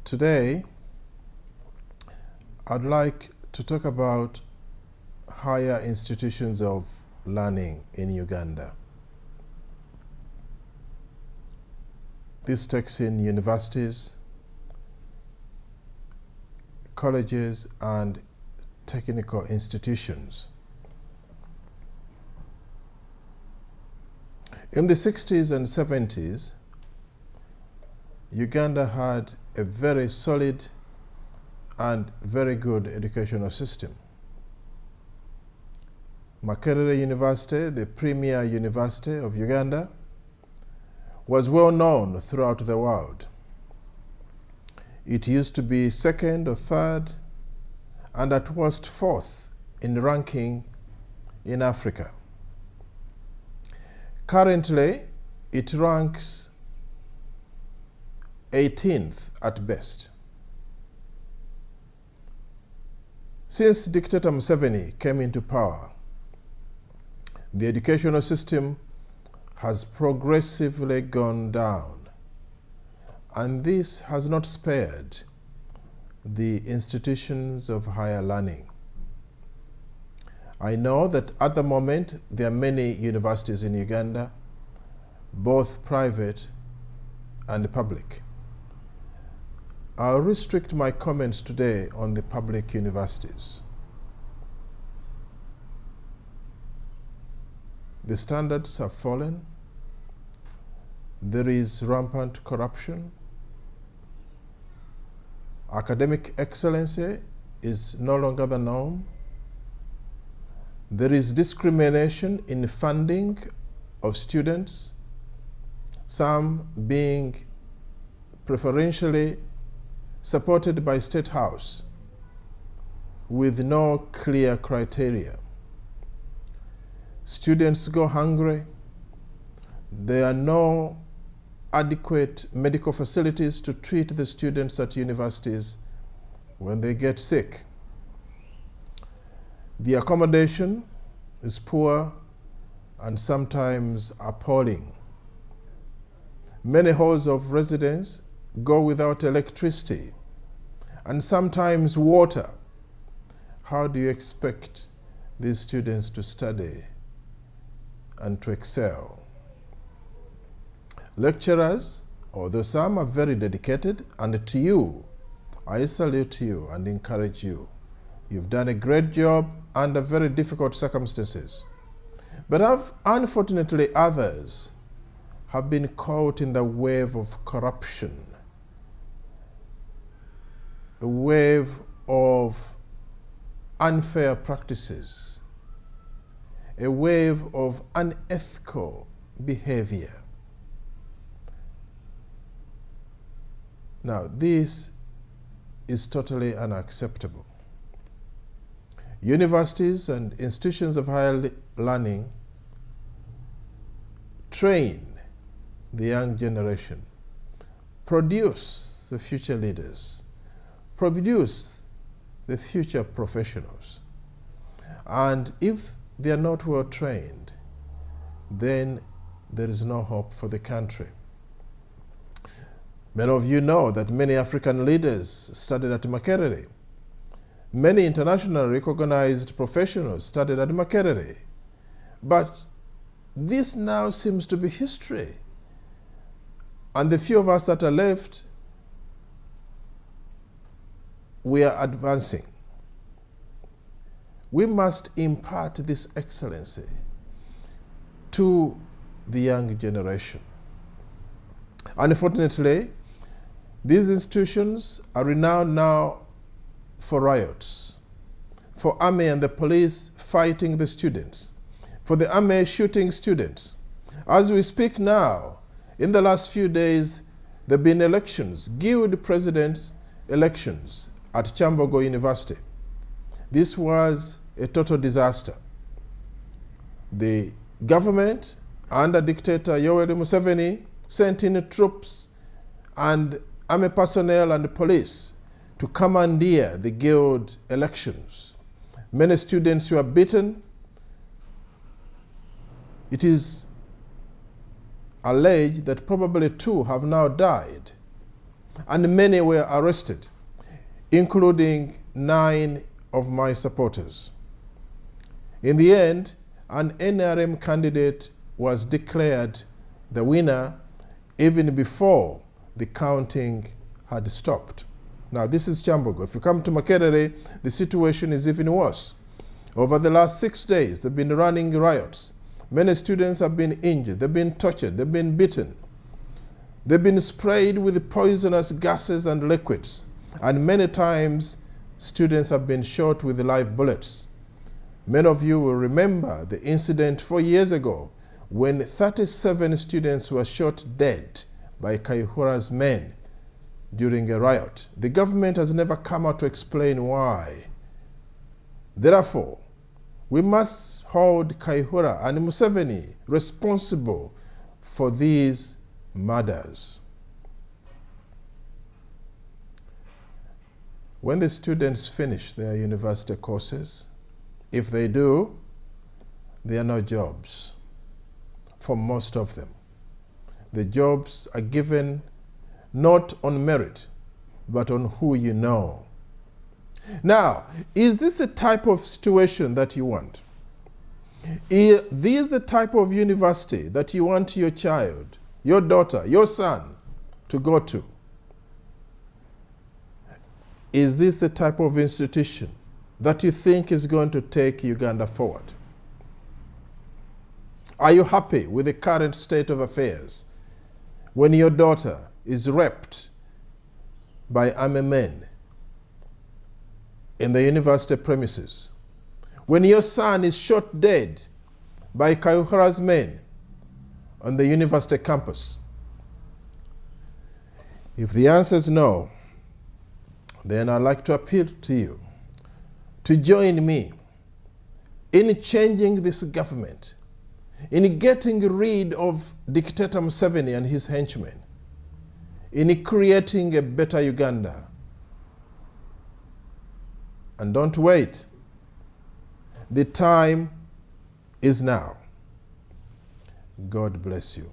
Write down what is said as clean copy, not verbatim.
Today, I'd like to talk about higher institutions of learning in Uganda. This takes in universities, colleges, and technical institutions. In the 60s and 70s, Uganda had a very solid and very good educational system. Makerere University, the premier university of Uganda, was well known throughout the world. It used to be second or third, and at worst fourth in ranking in Africa. Currently, it ranks 18th at best. Since Dictator Museveni came into power, the educational system has progressively gone down, and this has not spared the institutions of higher learning. I know that at the moment there are many universities in Uganda, both private and public. I'll restrict my comments today on the public universities. The standards have fallen. There is rampant corruption. Academic excellency is no longer the norm. There is discrimination in funding of students, some being preferentially supported by State House with no clear criteria. Students go hungry. There are no adequate medical facilities to treat the students at universities when they get sick. The accommodation is poor and sometimes appalling. Many halls of residence go without electricity and sometimes water. How do you expect these students to study and to excel? Lecturers, although some are very dedicated, and to you, I salute you and encourage you. You've done a great job under very difficult circumstances. But unfortunately, others have been caught in the wave of corruption, a wave of unfair practices, a wave of unethical behavior. Now, this is totally unacceptable. Universities and institutions of higher learning train the young generation, produce the future leaders, produce the future professionals. And if they are not well trained, then there is no hope for the country. Many of you know that many African leaders studied at Makerere. Many internationally recognized professionals studied at Makerere. But this now seems to be history. And the few of us that are left, we are advancing. We must impart this excellency to the young generation. Unfortunately, these institutions are renowned now for riots, for army and the police fighting the students, for the army shooting students. As we speak now, in the last few days, there have been elections, guild president elections at Chambogo University. This was a total disaster. The government under Dictator Museveni sent in troops and army personnel and police to commandeer the guild elections. Many students were beaten. It is alleged that probably 2 have now died. and many were arrested, including 9 of my supporters. In the end, an NRM candidate was declared the winner even before the counting had stopped. Now, this is Kyambogo. If you come to Makerere, the situation is even worse. Over the last 6 days, there have been running riots. Many students have been injured, they've been tortured, they've been beaten. They've been sprayed with poisonous gases and liquids. And many times, students have been shot with live bullets. Many of you will remember the incident 4 years ago when 37 students were shot dead by Kayihura's men during a riot. The government has never come out to explain why. Therefore, we must hold Kayihura and Museveni responsible for these murders. When the students finish their university courses, if they do, there are no jobs for most of them. The jobs are given not on merit, but on who you know. Now, is this the type of situation that you want? Is this the type of university that you want your child, your daughter, your son to go to? Is this the type of institution that you think is going to take Uganda forward? Are you happy with the current state of affairs when your daughter is raped by army men in the university premises? When your son is shot dead by Kayihura's men on the university campus? If the answer is no, then I'd like to appeal to you to join me in changing this government, in getting rid of Dictator Museveni and his henchmen, in creating a better Uganda. And don't wait. The time is now. God bless you.